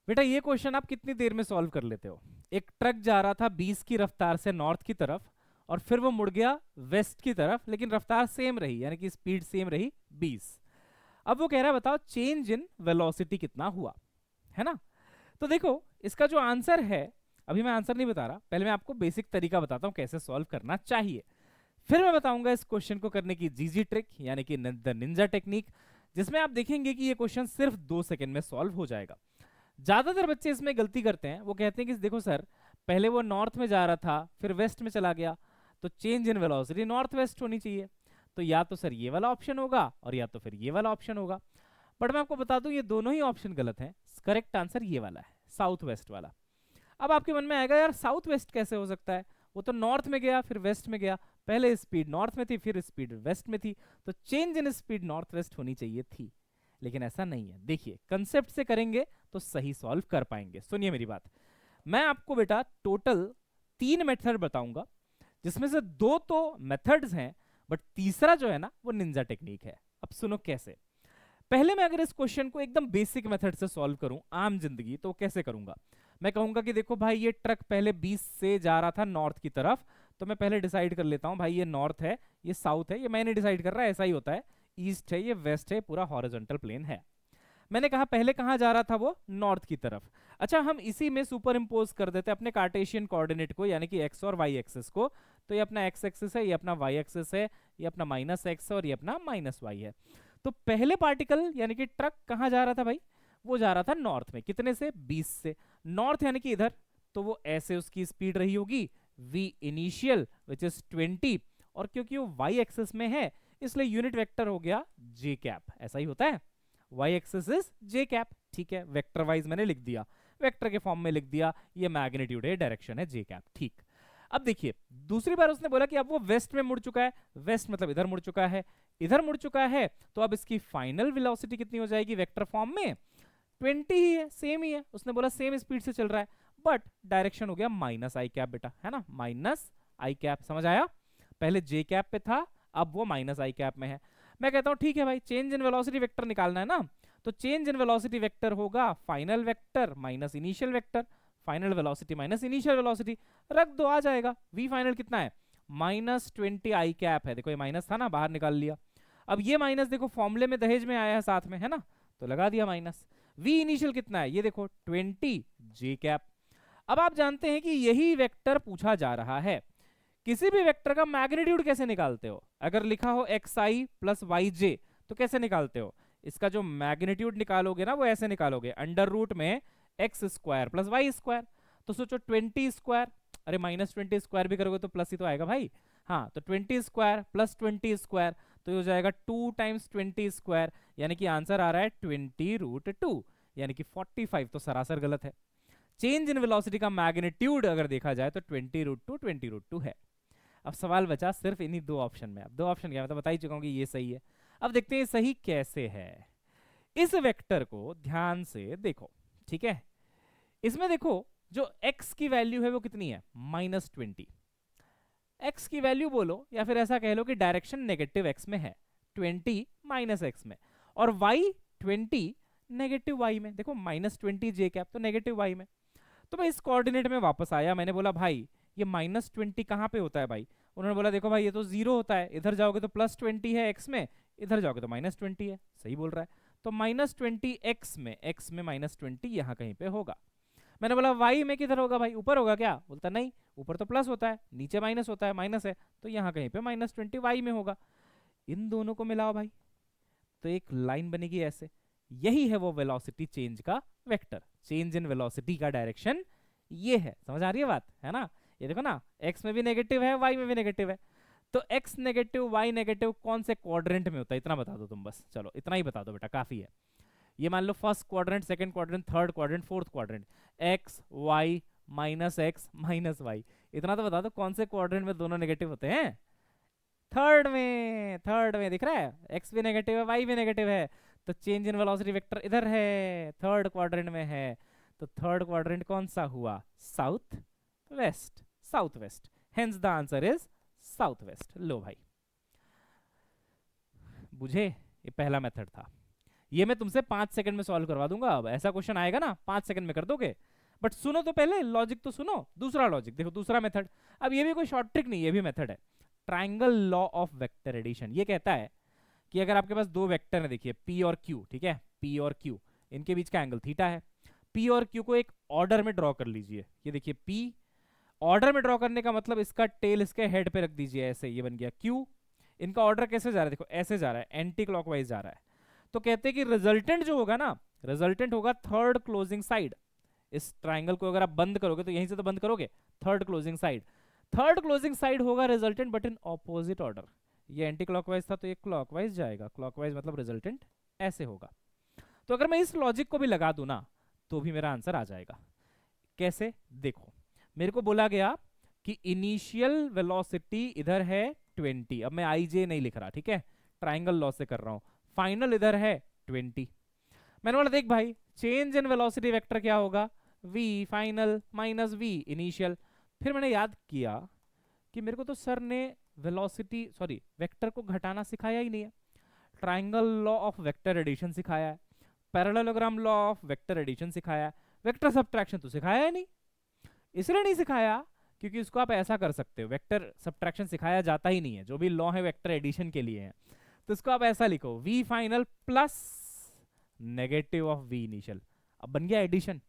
बेटा ये क्वेश्चन आप कितनी देर में सॉल्व कर लेते हो? एक ट्रक जा रहा था 20 की रफ्तार से नॉर्थ की तरफ, और फिर वो मुड़ गया वेस्ट की तरफ, लेकिन रफ्तार सेम रही, यानी कि स्पीड सेम रही 20। अब वो कह रहा है बताओ चेंज इन वेलोसिटी कितना हुआ, है ना? तो देखो इसका जो आंसर है, अभी मैं आंसर नहीं बता रहा, पहले मैं आपको बेसिक तरीका बताता हूं कैसे सॉल्व करना चाहिए, फिर मैं बताऊंगा इस क्वेश्चन को करने की जीजी ट्रिक, यानी कि द निंजा टेक्निक, जिसमें आप देखेंगे कि ये क्वेश्चन सिर्फ 2 सेकंड में सॉल्व हो जाएगा। ज्यादातर बच्चे इसमें गलती करते हैं, वो कहते हैं कि देखो सर, पहले वो नॉर्थ में जा रहा था फिर वेस्ट में चला गया, तो change in velocity north west होनी चाहिए। तो या तो सर ये वाला ऑप्शन होगा और या तो फिर ये वाला ऑप्शन होगा। बट मैं आपको बता दूं ये दोनों ही ऑप्शन गलत हैं। करेक्ट आंसर ये वाला है, साउथ वेस्ट वाला। अब आपके मन में आएगा यार साउथ वेस्ट कैसे हो सकता है, वो तो नॉर्थ में गया फिर वेस्ट में गया, पहले स्पीड नॉर्थ में थी फिर स्पीड वेस्ट में थी, तो change in speed north west होनी चाहिए थी। लेकिन ऐसा नहीं है, देखिए कंसेप्ट से करेंगे तो सही सॉल्व कर पाएंगे। सुनिए मेरी बात, मैं आपको बेटा टोटल 3 मेथड बताऊंगा, जिसमें से 2 तो मेथड्स हैं, बट तीसरा जो है ना वो निंजा टेक्निक है। अब सुनो कैसे। पहले मैं अगर इस क्वेश्चन को एकदम बेसिक मेथड से सॉल्व करूं आम जिंदगी, तो कैसे करूंगा? मैं कहूंगा कि देखो भाई ये ट्रक पहले 20 से जा रहा था नॉर्थ की तरफ, तो मैं पहले डिसाइड कर लेता हूं भाई ये नॉर्थ है ये साउथ है, ये मैंने डिसाइड कर रहा है, ऐसा ही होता है, ईस्ट है ये वेस्ट है, पूरा हॉरिजॉन्टल प्लेन है। मैंने कहा पहले कहां जा रहा था वो नॉर्थ की तरफ। अच्छा हम इसी में सुपर इम्पोज कर देते हैं अपने कार्टेशियन कोऑर्डिनेट को, यानी कि एक्स और वाई एक्सिस को। तो ये अपना एक्स एक्सिस है, ये अपना वाई एक्सिस है, ये अपना माइनस एक्स है और ये अपना माइनस वाई है। तो पहले पार्टिकल यानी कि ट्रक कहां जा रहा था भाई? वो जा रहा था नॉर्थ में, कितने से? 20 से। नॉर्थ यानी कि इधर, तो वो ऐसे उसकी स्पीड रही होगी v इनिशियल विच इज 20, और क्योंकि वो वाई एक्सिस में है इसलिए यूनिट वेक्टर हो गया जे कैप। ऐसा ही होता है, Y axis is J cap, ठीक है, वेक्टर वाइज मैंने लिख दिया, वेक्टर के फॉर्म में लिख दिया, ये मैग्नीट्यूड है, डायरेक्शन है जे कैप, ठीक। अब देखिए दूसरी बार उसने बोला कि अब वो वेस्ट में मुड़ चुका है, वेस्ट मतलब इधर मुड़ चुका है, इधर मुड़ चुका है, तो अब इसकी फाइनल वेलोसिटी कितनी हो जाएगी वेक्टर फॉर्म में? 20 ही है, सेम ही है, उसने बोला सेम स्पीड से चल रहा है, बट डायरेक्शन हो गया माइनस आई कैप बेटा, है ना, माइनस आई कैप, समझ आया? पहले जे कैप पे था, अब वो माइनस आई कैप में है। मैं कहता हूं ठीक है भाई, चेंज इन वेलोसिटी वेक्टर निकालना है ना, तो चेंज इन वेलोसिटी वेक्टर होगा final vector minus initial vector, final velocity minus initial velocity, रख दो आ जाएगा। वी फाइनल कितना है? -20 आई कैप है, देखो ये माइनस था ना, बाहर निकाल लिया। अब ये माइनस देखो फॉर्मूले में दहेज में आया है साथ में, है ना, तो लगा दिया माइनस। वी इनिशियल कितना है? ये देखो 20 जे कैप। अब आप जानते हैं कि यही वेक्टर पूछा जा रहा है। किसी भी वेक्टर का मैग्नीट्यूड कैसे निकालते हो? अगर लिखा हो एक्स आई प्लस वाई जे, तो कैसे निकालते हो? इसका जो मैग्नीट्यूड निकालोगे ना वो ऐसे निकालोगे, अंडर रूट में X square plus Y square. तो सोचो 20 स्क्वायर, अरे -20 स्क्वायर भी करोगे तो प्लस ही तो आएगा भाई। हाँ तो 20 स्क्वायर प्लस 20 स्क्वायर, तो ये हो जाएगा 2 टाइम्स 20 स्क्वायर, यानी कि आंसर आ रहा है 20√2, यानी कि 45, तो सरासर गलत है। चेंज इन वेलोसिटी का मैग्नीट्यूड अगर देखा जाए तो 20√2 20√2 है। अब सवाल बचा सिर्फ इन्हीं 2 ऑप्शन में। अब 2 ऑप्शन क्या, मैं तो बता ही चुका हूं कि ये सही है। अब देखते हैं सही कैसे है। इस वेक्टर को ध्यान से देखो, ठीक है, इसमें देखो जो x की वैल्यू है वो कितनी है? -20। x की वैल्यू बोलो या फिर ऐसा कह लो कि डायरेक्शन नेगेटिव x में है, 20 माइनस x में, और y 20 नेगेटिव y में। देखो -20 जे कैप तो नेगेटिव y में। तो मैं इस कोऑर्डिनेट में वापस आया, मैंने बोला भाई ये -20 कहाँ पे होता है भाई? उन्होंने बोला देखो भाई ये तो 0 होता है, इधर जाओगे तो +20 है x में, इधर जाओगे तो -20 है। सही बोल रहा है, तो -20 x में -20 यहाँ कहीं पे होगा। मैंने बोला y में किधर होगा भाई, ऊपर होगा क्या? बोलता नहीं, ऊपर तो प्लस होता है, नीचे माइनस होता है, माइनस है, तो यहाँ कहीं पे -20 y में होगा। इन दोनों को मिलाओ भाई, तो एक लाइन बनेगी ऐसे। यही है वो वेलोसिटी चेंज का वेक्टर, चेंज इन वेलोसिटी का डायरेक्शन ये है। समझ आ रही है बात, है ना? ये देखो ना, x में भी नेगेटिव है y में भी नेगेटिव है, तो x नेगेटिव y नेगेटिव कौन से क्वाड्रेंट में होता है, इतना बता दो तुम बस, चलो इतना ही बता दो बेटा, काफी है। ये मान लो first quadrant, second quadrant, third quadrant, fourth quadrant, x y -x -y, इतना तो बता दो कौन से क्वाड्रेंट में दोनों नेगेटिव होते हैं? थर्ड में, थर्ड में दिख रहा है, x भी नेगेटिव है y भी नेगेटिव है, तो चेंज इन वेलोसिटी वेक्टर इधर है, थर्ड क्वाड्रेंट में है। तो थर्ड क्वाड्रेंट कौन सा हुआ? South west, south west, hence the answer is south west. लो भाई बुझे, ये पहला मेथड था। ये मैं तुमसे 5 सेकंड में सॉल्व करवा दूंगा। अब ऐसा क्वेश्चन आएगा ना 5 सेकंड में कर दोगे। बट सुनो तो पहले, लॉजिक तो सुनो। दूसरा लॉजिक देखो, दूसरा मेथड। अब ये भी कोई शॉर्ट ट्रिक नहीं, ये भी मेथड है। Triangle law of vector addition ये कहता है कि अगर आपके पास दो वेक्टर है, देखिए P और Q, ठीक है, P और Q, इनके बीच का एंगल थीटा है। P और Q को एक ऑर्डर में ड्रॉ कर लीजिए। ये देखिए P, ऑर्डर में ड्रॉ करने का मतलब इसका टेल इसके हेड पे रख दीजिए, ऐसे, ये बन गया Q। इनका ऑर्डर कैसे जा रहा है, देखो ऐसे जा रहा है, एंटी क्लॉकवाइज जा रहा है। तो कहते हैं कि रिजल्टेंट जो होगा ना, रिजल्टेंट होगा थर्ड क्लोजिंग साइड। इस ट्राइंगल को अगर आप बंद करोगे तो यहीं से तो बंद करोगे, third closing side. Third closing side होगा resultant, but in opposite order. ये एंटी क्लॉकवाइज था तो ये क्लॉकवाइज जाएगा, क्लॉकवाइज मतलब रिजल्टेंट ऐसे होगा। तो अगर मैं इस लॉजिक को भी लगा दूं ना तो भी मेरा आंसर आ जाएगा। कैसे, देखो, मेरे को बोला गया कि इनिशियल वेलोसिटी इधर है 20, अब मैं IJ नहीं लिख रहा, ठीक है, ट्राइंगल लॉ से कर रहा हूं। फाइनल इधर है 20। मैंने बोला देख भाई, चेंज इन वेलोसिटी वेक्टर क्या होगा, v final minus v initial. फिर मैंने याद किया कि मेरे को तो सर ने वेलोसिटी सॉरी वेक्टर को घटाना सिखाया ही नहीं है। Triangle law of vector addition सिखाया है, parallelogram law of vector addition सिखाया है, वेक्टर सब्ट्रैक्शन तो सिखाया ही नहीं। इसलिए नहीं सिखाया क्योंकि उसको आप ऐसा कर सकते हो, वेक्टर सब्ट्रैक्शन सिखाया जाता ही नहीं है, जो भी लॉ है वेक्टर एडिशन के लिए है। तो इसको आप ऐसा लिखो, v final plus negative of v initial. अब बन गया एडिशन।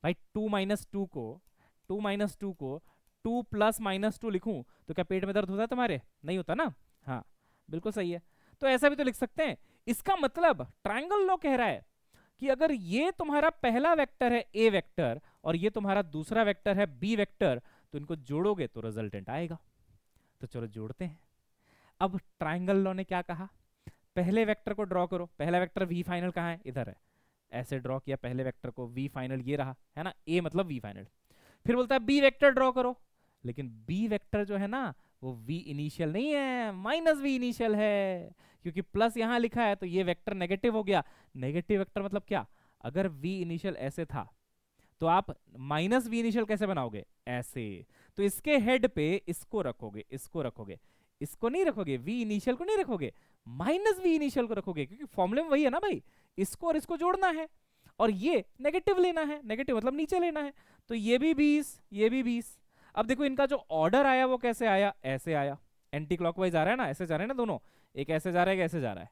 भाई 2 माइनस टू को 2 प्लस माइनस 2 लिखूं तो क्या पेट में दर्द होता है तुम्हारे, नहीं होता ना। हाँ बिल्कुल सही है। तो ऐसा भी तो लिख सकते हैं। इसका मतलब ट्राइंगल लॉ कह रहा है कि अगर ये तुम्हारा पहला वेक्टर है a वेक्टर और ये तुम्हारा दूसरा वेक्टर है b वेक्टर, तो इनको जोड़ोगे तो रिजल्टेंट आएगा। तो चलो जोड़ते हैं। अब ट्राइंगल लॉ ने क्या कहा, पहले वेक्टर को ड्रॉ करो। पहला वेक्टर v फाइनल कहाँ है, इधर है, ऐसे ड्रॉ किया पहले वेक्टर को, v फाइनल ये रहा है ना, a मतलब v फाइनल। फिर बोलता है b वेक्टर ड्रॉ करो, लेकिन b वेक्टर जो है ना वो v इनिशियल नहीं है, माइनस v इनिशियल है, क्योंकि प्लस यहां लिखा है तो ये वेक्टर नेगेटिव हो गया। नेगेटिव वेक्टर मतलब क्या, अगर v इनिशियल ऐसे था तो आप माइनस v इनिशियल कैसे बनाओगे, ऐसे। तो इसके हेड पे इसको रखोगे, इसको नहीं रखोगे, v इनिशियल को नहीं रखोगे, माइनस v इनिशियल को रखोगे, क्योंकि फॉर्मूले में वही है ना भाई, इसको और इसको जोड़ना है और ये नेगेटिव लेना है, नेगेटिव मतलब नीचे लेना है। तो ये भी 20, ये भी 20। अब देखो इनका जो ऑर्डर आया वो कैसे आया, ऐसे आया, एंटी क्लॉकवाइज आ रहा है ना, ऐसे जा रहे हैं ना दोनों, एक ऐसे जा रहा है एक ऐसे जा रहा है।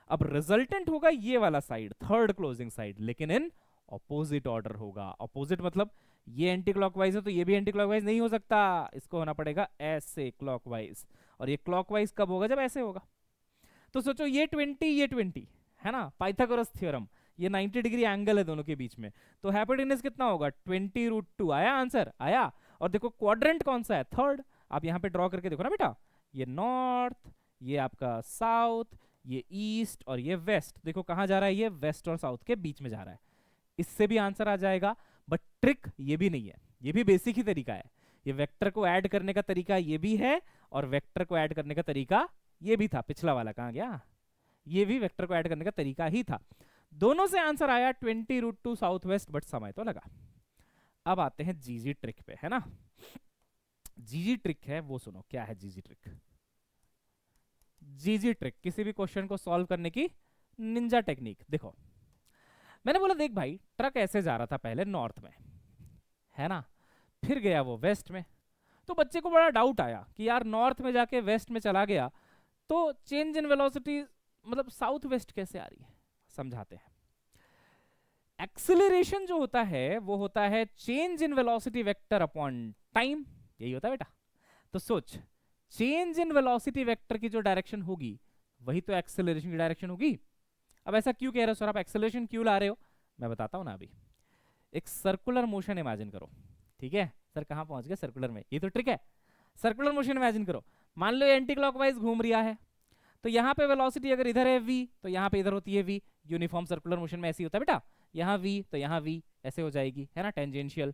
अब रिजल्टेंट होगा ये वाला साइड, थर्ड क्लोजिंग साइड, लेकिन इन ऑपोजिट ऑर्डर होगा। ऑपोजिट मतलब ये एंटी क्लॉकवाइज है तो ये भी एंटी क्लॉकवाइज नहीं हो सकता, इसको होना पड़ेगा ऐसे क्लॉकवाइज। और ये क्लॉकवाइज कब होगा, जब ऐसे होगा। तो सोचो ये 20 ये 20 है ना, पाइथागोरस थ्योरम, ये 90 डिग्री एंगल है दोनों के बीच में, तो हाइपोटेनस कितना होगा 20√2 आया, आंसर आया। और देखो क्वाड्रेंट कौन सा है, थर्ड। आप यहाँ पे ड्रॉ करके देखो ना बेटा, ये नॉर्थ, ये आपका साउथ, ये ईस्ट और ये वेस्ट। देखो कहाँ जा रहा है, ये वेस्ट और साउथ के बीच में जा रहा है, इससे भी आंसर आ जाएगा। बट ट्रिक ये भी नहीं है, ये भी बेसिक ही तरीका है। ये वेक्टर को ऐड करने का तरीका ये भी है और वेक्टर को ऐड करने का तरीका ये भी था। पिछला वाला कहाँ गया, ये भी वेक्टर को ऐड करने का तरीका ही था। दोनों से आंसर आया 20√2 साउथ वेस्ट, बट समय तो लगा। अब आते हैं जीजी ट्रिक पे, है ना। जीजी ट्रिक है वो सुनो, क्या है जीजी ट्रिक। जीजी ट्रिक किसी भी क्वेश्चन को सॉल्व करने की निंजा टेक्निक। देखो मैंने बोला देख भाई, ट्रक ऐसे जा रहा था पहले नॉर्थ में, है ना, फिर गया वो वेस्ट में। तो बच्चे को बड़ा डाउट आया कि यार नॉर्थ में जाके वेस्ट में चला गया तो चेंज इन वेलोसिटी मतलब साउथ वेस्ट कैसे आ रही है, समझाते हैं। एक्सेलरेशन जो होता है वो होता है change in velocity vector upon time, यही होता है बेटा। तो सोच, चेंज इन वेलोसिटी वेक्टर की जो डायरेक्शन होगी वही तो एक्सेलरेशन की डायरेक्शन होगी। अब ऐसा क्यों कह रहे हो सर, आप एक्सेलरेशन क्यों ला रहे हो, मैं बताता हूं ना। अभी एक सर्कुलर मोशन इमेजिन करो, ठीक है। सर कहां पहुंच गए सर्कुलर में, ये तो ट्रिक है। सर्कुलर मोशन इमेजिन करो, मान लो एंटी क्लॉकवाइज घूम रहा है, तो यहाँ पे वेलोसिटी अगर इधर है v तो यहाँ पे इधर होती है v। यूनिफॉर्म सर्कुलर मोशन में ऐसी होता है बेटा, यहाँ v तो यहाँ v ऐसे हो जाएगी, है ना, टेंजेंशियल।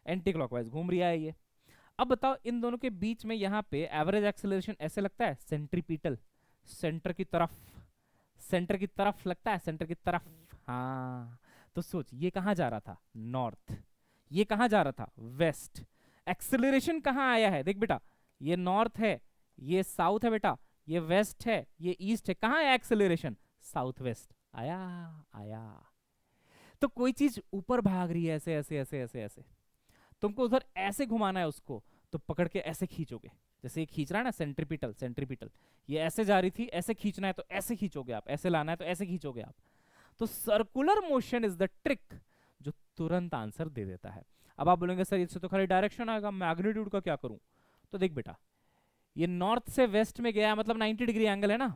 एंटी क्लॉकवाइज घूम रहा है ये। अब बताओ इन दोनों के बीच में यहाँ पे एवरेज एक्सेलरेशन ऐसे लगता है, सेंट्रीपिटल, सेंटर की तरफ, सेंटर की तरफ लगता है, सेंटर की तरफ। हाँ तो सोच, ये कहाँ जा रहा था, नॉर्थ, ये कहाँ जा रहा था, वेस्ट। एक्सेलरेशन कहाँ आया है, देख बेटा, ये नॉर्थ है, ये साउथ है बेटा, ये वेस्ट है, ये ईस्ट है, कहाँ है एक्सेलरेशन, साउथ वेस्ट। आया, आया। तो कोई चीज ऊपर भाग रही है ऐसे ऐसे ऐसे ऐसे ऐसे, तुमको उधर ऐसे घुमाना है उसको, तो पकड़ के ऐसे खींचोगे, जैसे ये खींच रहा है ना सेंट्रीपिटल, सेंट्रीपिटल, ये ऐसे जा रही थी, ऐसे खींचना है तो ऐसे खींचोगे आप, ऐसे लाना है तो ऐसे खींचोगे आप। तो circular motion is the trick जो तुरंत आंसर दे देता है। अब आप बोलेंगे सर इससे तो खाली डायरेक्शन आएगा, मैग्नीट्यूड का क्या करूं? तो देख बेटा, ये नॉर्थ से वेस्ट में गया मतलब 90 डिग्री एंगल है ना,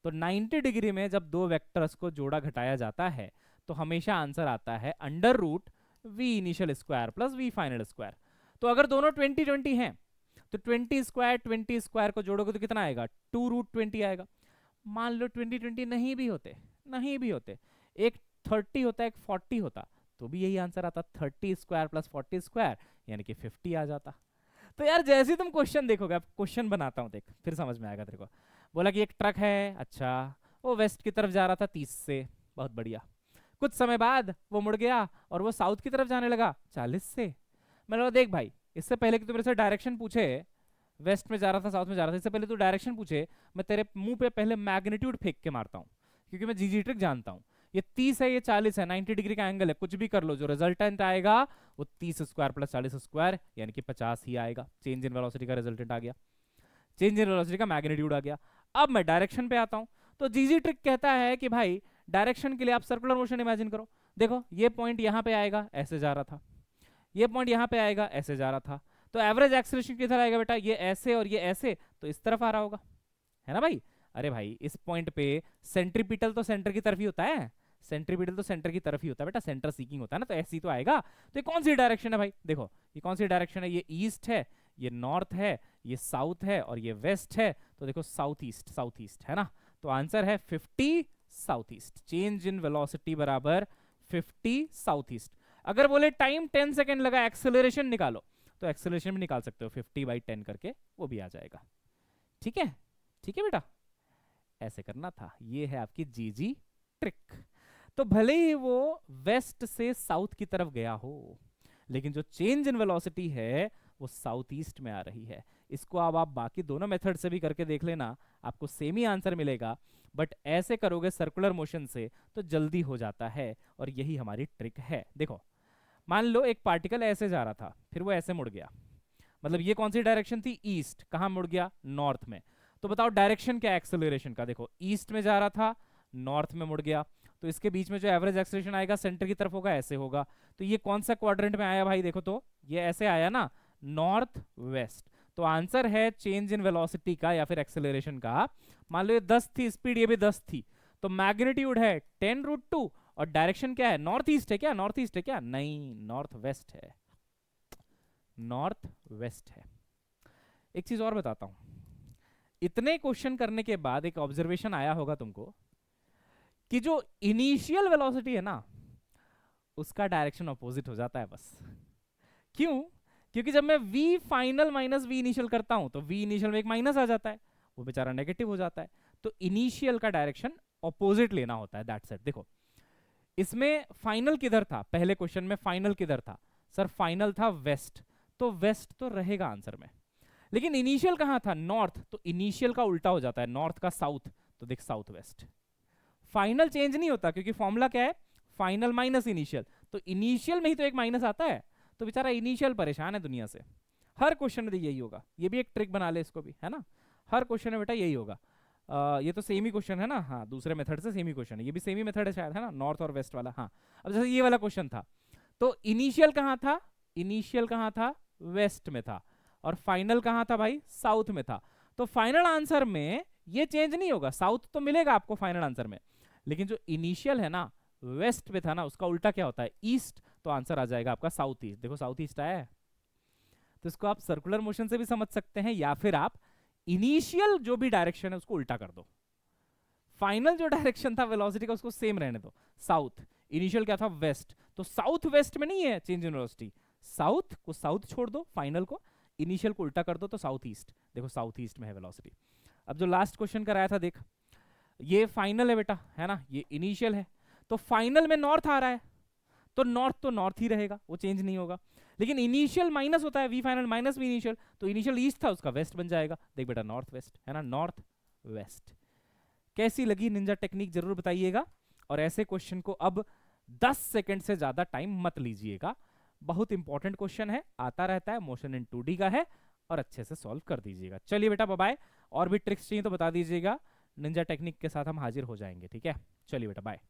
तो 90 डिग्री में जब दो वेक्टर्स को जोड़ा घटाया जाता है तो हमेशा आंसर आता है under root V initial square plus V final square. तो अगर दोनों 20-20 हैं तो 20 स्क्वायर को जोड़ोगे तो कितना आएगा? 2√20 आएगा। मान लो 20-20 नहीं भी होते, नहीं भी होते, एक 30 होता एक 40 होता, तो भी यही आंसर आता, 30 स्क्वायर प्लस 40 स्क्वायर यानी कि 50 आ जाता। तो यार जैसे ही तुम क्वेश्चन देखोगे, अब क्वेश्चन बनाता हूँ देख, फिर समझ में आएगा तेरे को। बोला कि एक ट्रक है, अच्छा, वो वेस्ट की तरफ जा रहा था 30 से, बहुत बढ़िया। कुछ समय बाद वो मुड़ गया और वो साउथ की तरफ जाने लगा 40 से। मैंने बोला देख भाई, इससे पहले कि तू मेरे से डायरेक्शन पूछे, वेस्ट में जा रहा था साउथ में जा रहा था, इससे पहले तू डायरेक्शन पूछे, मैं तेरे मुंह पे पहले मैग्नीट्यूड फेंक के मारता हूँ, क्योंकि मैं जीजी ट्रिक जानता हूँ। ये 30 है, ये 40 है, 90 डिग्री का एंगल है, कुछ भी कर लो, जो रिजल्टेंट आएगा वो 30 स्क्वायर प्लस 40 स्क्वायर यानी कि 50 ही आएगा। चेंज इन वेलोसिटी का रिजल्टेंट आ गया, चेंज इन वेलोसिटी का मैग्नीट्यूड आ गया। अब मैं डायरेक्शन पे आता हूं, तो जीजी ट्रिक कहता है कि भाई डायरेक्शन के लिए आप सर्कुलर मोशन इमेजिन करो। देखो ये पॉइंट यहां पे आएगा, ऐसे जा रहा था, ये पॉइंट यहां पे आएगा, ऐसे जा रहा था, तो एवरेज एक्सेलरेशन किधर आएगा बेटा? ये ऐसे और ये ऐसे, तो इस तरफ आ रहा होगा, है ना भाई? अरे भाई इस पॉइंट पे सेंट्रीपिटल तो सेंटर की तरफ ही होता है, सेंट्रीपिटल तो सेंटर की तरफ ही होता है बेटा, सेंटर सीकिंग होता है ना, तो ऐसे ही तो आएगा। तो ये कौन सी डायरेक्शन है भाई? देखो ये कौन सी डायरेक्शन है, ये ईस्ट है, ये नॉर्थ है, ये साउथ है और ये वेस्ट है, तो देखो साउथ ईस्ट, साउथ ईस्ट है ना, तो आंसर है 50 south east. Change in velocity बराबर 50 साउथ ईस्ट। अगर बोले टाइम 10 सेकेंड लगा, एक्सेलरेशन निकालो, तो एक्सेलरेशन भी निकाल सकते हो, 50/10 करके वो भी आ जाएगा। ठीक है, ठीक है बेटा, ऐसे करना था। ये है आपकी जीजी ट्रिक। तो भले ही वो वेस्ट से साउथ की तरफ गया हो, लेकिन जो चेंज इन वेलोसिटी है वो साउथ ईस्ट में आ रही है। इसको अब आप बाकी दोनों मेथड से भी करके देख लेना, आपको सेम ही आंसर मिलेगा, बट ऐसे करोगे सर्कुलर मोशन से तो जल्दी हो जाता है, और यही हमारी ट्रिक है। देखो मान लो एक पार्टिकल ऐसे जा रहा था, फिर वो ऐसे मुड़ गया, मतलब ये कौन सी डायरेक्शन थी? ईस्ट। कहाँ मुड़ गया? नॉर्थ में। तो बताओ डायरेक्शन क्या है एक्सेलरेशन का? देखो ईस्ट में जा रहा था, नॉर्थ में मुड़ गया, तो इसके बीच में जो एवरेज एक्सेलरेशन आएगा सेंटर की तरफ होगा, ऐसे होगा। तो ये कौन सा क्वाड्रेंट में आया भाई? देखो तो ये ऐसे आया ना, नॉर्थ वेस्ट। तो आंसर है चेंज इन वेलोसिटी का या फिर एक्सेलरेशन का, मान लो ये 10 थी स्पीड, ये भी 10 थी, तो मैग्नीट्यूड है 10√2, और डायरेक्शन क्या है? नॉर्थ ईस्ट है क्या? नॉर्थ ईस्ट है क्या? नहीं, नॉर्थ वेस्ट है, नॉर्थ वेस्ट है। एक चीज और बताता हूं, इतने क्वेश्चन करने के बाद एक ऑब्जर्वेशन आया होगा तुमको कि जो इनिशियल वेलोसिटी है ना, उसका डायरेक्शन अपोजिट हो जाता है बस। क्यों? क्योंकि जब मैं v final minus v initial करता हूं तो v इनिशियल में एक माइनस आ जाता है, वो बेचारा नेगेटिव हो जाता है, तो इनिशियल का डायरेक्शन अपोजिट लेना होता है, दैट्स इट। देखो इसमें फाइनल किधर था? पहले क्वेश्चन में फाइनल किधर था? सर फाइनल था वेस्ट, तो वेस्ट तो रहेगा आंसर में, लेकिन इनिशियल कहां था? नॉर्थ, तो इनिशियल का उल्टा हो जाता है, नॉर्थ का साउथ, तो देख साउथ वेस्ट। फाइनल चेंज नहीं होता क्योंकि फॉर्मूला क्या है? फाइनल माइनस इनिशियल, तो इनिशियल में ही तो एक माइनस आता है, तो बेचारा इनिशियल परेशान है दुनिया से। हर क्वेश्चन में यही होगा, ये भी एक ट्रिक बना ले इसको भी, है ना, हर क्वेश्चन में बेटा यही होगा। ये तो सेम ही क्वेश्चन है ना, हाँ दूसरे मेथड से सेम ही क्वेश्चन है, ये भी सेम ही मेथड है शायद, है ना, नॉर्थ और वेस्ट वाला। हाँ अब जैसे ये वाला क्वेश्चन था, तो इनिशियल कहाँ था? इनिशियल कहाँ था? वेस्ट में था, और फाइनल कहाँ था भाई? साउथ में था। तो फाइनल आंसर में ये चेंज नहीं होगा, साउथ तो मिलेगा आपको फाइनल आंसर में, लेकिन जो इनिशियल है ना वेस्ट पे था ना, उसका उल्टा क्या होता है? ईस्ट, तो आंसर आ जाएगा आपका साउथ ईस्ट। देखो साउथ ईस्ट आया है, तो इसको आप सर्कुलर मोशन से भी समझ सकते हैं, या फिर आप इनिशियल जो भी डायरेक्शन है उसको उल्टा कर दो, फाइनल जो डायरेक्शन था वेलोसिटी का उसको सेम रहने दो, साउथ, इनिशियल क्या था? वेस्ट, तो साउथ वेस्ट में नहीं है चेंज इन वेलोसिटी, साउथ को साउथ छोड़ दो, फाइनल को, इनिशियल को उल्टा कर दो तो साउथ ईस्ट। देखो साउथ ईस्ट में है वेलोसिटी। अब जो लास्ट क्वेश्चन कराया था देख, ये फाइनल है बेटा, है ना, ये इनिशियल है, तो फाइनल में नॉर्थ आ रहा है, तो नॉर्थ ही रहेगा, वो चेंज नहीं होगा। लेकिन इनिशियल माइनस होता है, V final minus V initial, तो इनिशियल ईस्ट था, उसका वेस्ट बन जाएगा। देख बेटा नॉर्थ वेस्ट, है ना, नॉर्थ वेस्ट। कैसी लगी निंजा टेक्निक जरूर बताइएगा। और ऐसे क्वेश्चन को अब 10 सेकंड से ज्यादा टाइम मत लीजिएगा। बहुत इंपॉर्टेंट क्वेश्चन है, आता रहता है, मोशन इन 2D का है, और अच्छे से सॉल्व कर दीजिएगा। चलिए बेटा बाय बाय, और भी ट्रिक्स चाहिए तो बता दीजिएगा, निंजा टेक्निक के साथ हम हाजिर हो जाएंगे। ठीक है, चलिए बेटा बाय।